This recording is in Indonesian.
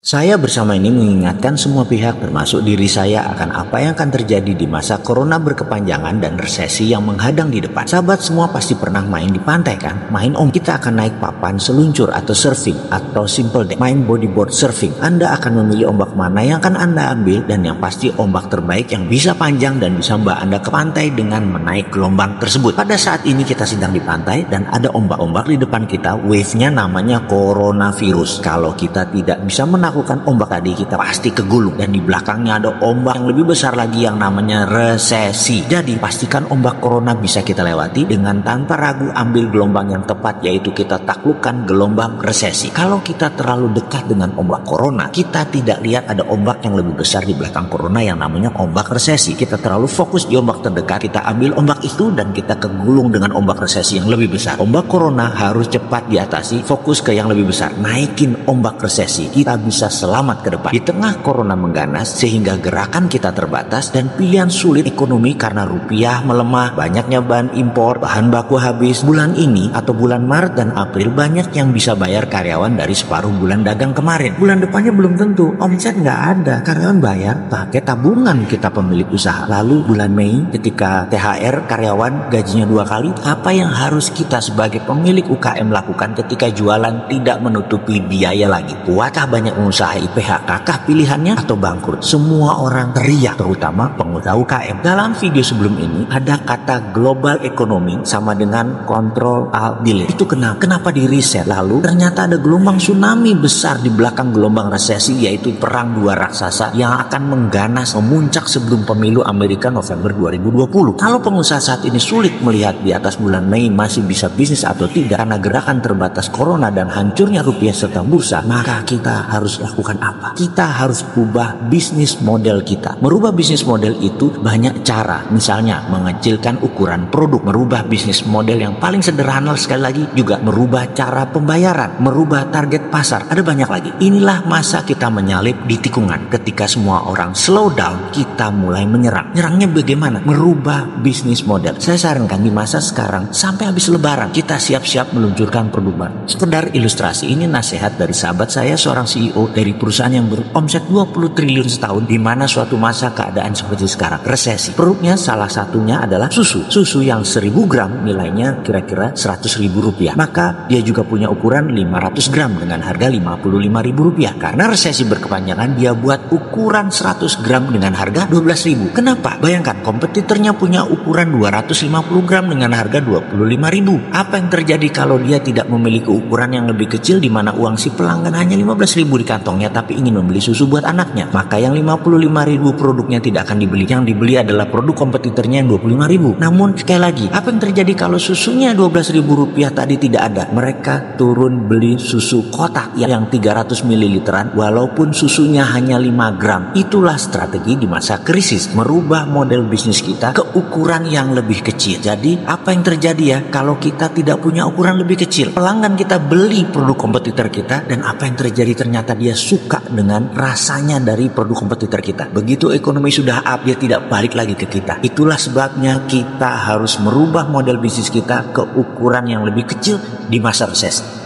Saya bersama ini mengingatkan semua pihak termasuk diri saya akan apa yang akan terjadi di masa corona berkepanjangan dan resesi yang menghadang di depan. Sahabat semua pasti pernah main di pantai kan? Main kita akan naik papan seluncur atau surfing atau simple deck. Main bodyboard surfing. Anda akan memilih ombak mana yang akan Anda ambil dan yang pasti ombak terbaik yang bisa panjang dan bisa membawa Anda ke pantai dengan menaik gelombang tersebut. Pada saat ini kita sedang di pantai dan ada ombak-ombak di depan kita. Wave-nya namanya coronavirus. Kalau kita tidak bisa melakukan ombak tadi, kita pasti kegulung, dan di belakangnya ada ombak yang lebih besar lagi yang namanya resesi. Jadi pastikan ombak corona bisa kita lewati dengan tanpa ragu ambil gelombang yang tepat, yaitu kita taklukkan gelombang resesi. Kalau kita terlalu dekat dengan ombak corona, kita tidak lihat ada ombak yang lebih besar di belakang corona yang namanya ombak resesi. Kita terlalu fokus di ombak terdekat, kita ambil ombak itu dan kita kegulung dengan ombak resesi yang lebih besar. Ombak corona harus cepat diatasi, fokus ke yang lebih besar, naikin ombak resesi. Kita bisa selamat ke depan. Di tengah corona mengganas sehingga gerakan kita terbatas dan pilihan sulit ekonomi karena rupiah melemah, banyaknya bahan impor, bahan baku habis. Bulan ini atau bulan Maret dan April banyak yang bisa bayar karyawan dari separuh bulan dagang kemarin. Bulan depannya belum tentu, omset nggak ada, karyawan bayar pakai tabungan kita pemilik usaha. Lalu bulan Mei ketika THR karyawan gajinya 2 kali, apa yang harus kita sebagai pemilik UKM lakukan ketika jualan tidak menutupi biaya lagi? Kuatkah banyak pengusaha IPHK kah pilihannya atau bangkrut? Semua orang teriak, terutama pengusaha UKM. Dalam video sebelum ini ada kata global economy sama dengan control alt delete. Itu kenapa di reset? Lalu ternyata ada gelombang tsunami besar di belakang gelombang resesi, yaitu perang dua raksasa yang akan mengganas memuncak sebelum pemilu Amerika November 2020. Kalau pengusaha saat ini sulit melihat di atas bulan Mei masih bisa bisnis atau tidak karena gerakan terbatas corona dan hancurnya rupiah serta bursa, maka kita harus lakukan apa? Kita harus ubah bisnis model kita. Merubah bisnis model itu banyak cara. Misalnya mengecilkan ukuran produk, merubah bisnis model yang paling sederhana, sekali lagi juga merubah cara pembayaran, merubah target pasar. Ada banyak lagi. Inilah masa kita menyalip di tikungan. Ketika semua orang slow down, kita mulai menyerang. Nyerangnya bagaimana? Merubah bisnis model. Saya sarankan di masa sekarang sampai habis lebaran kita siap-siap meluncurkan produk baru. Sekedar ilustrasi, ini nasihat dari sahabat saya, seorang CEO dari perusahaan yang beromset 20 triliun setahun, di mana suatu masa keadaan seperti sekarang, resesi. Produknya salah satunya adalah susu. Susu yang 1000 gram nilainya kira-kira 100.000 rupiah. Maka dia juga punya ukuran 500 gram dengan harga 55.000 rupiah. Karena resesi berkepanjangan, dia buat ukuran 100 gram dengan harga 12.000. Kenapa? Bayangkan kompetitornya punya ukuran 250 gram dengan harga 25.000. Apa yang terjadi kalau dia tidak memiliki ukuran yang lebih kecil, di mana uang si pelanggan hanya 15.000 di kantongnya tapi ingin membeli susu buat anaknya? Maka yang 55.000 produknya tidak akan dibeli. Yang dibeli adalah produk kompetitornya yang 25.000. Namun sekali lagi, apa yang terjadi kalau susunya 12.000 rupiah tadi tidak ada? Mereka turun beli susu kotak yang 300 ml walaupun susunya hanya 5 gram. Itulah strategi di masa krisis, merubah model bisnis kita ke ukuran yang lebih kecil. Jadi apa yang terjadi ya kalau kita tidak punya ukuran lebih kecil? Pelanggan kita beli produk kompetitor kita, dan apa yang terjadi? Ternyata dia suka dengan rasanya dari produk kompetitor kita. Begitu ekonomi sudah up, dia tidak balik lagi ke kita. Itulah sebabnya kita harus merubah model bisnis kita ke ukuran yang lebih kecil di masa resesi.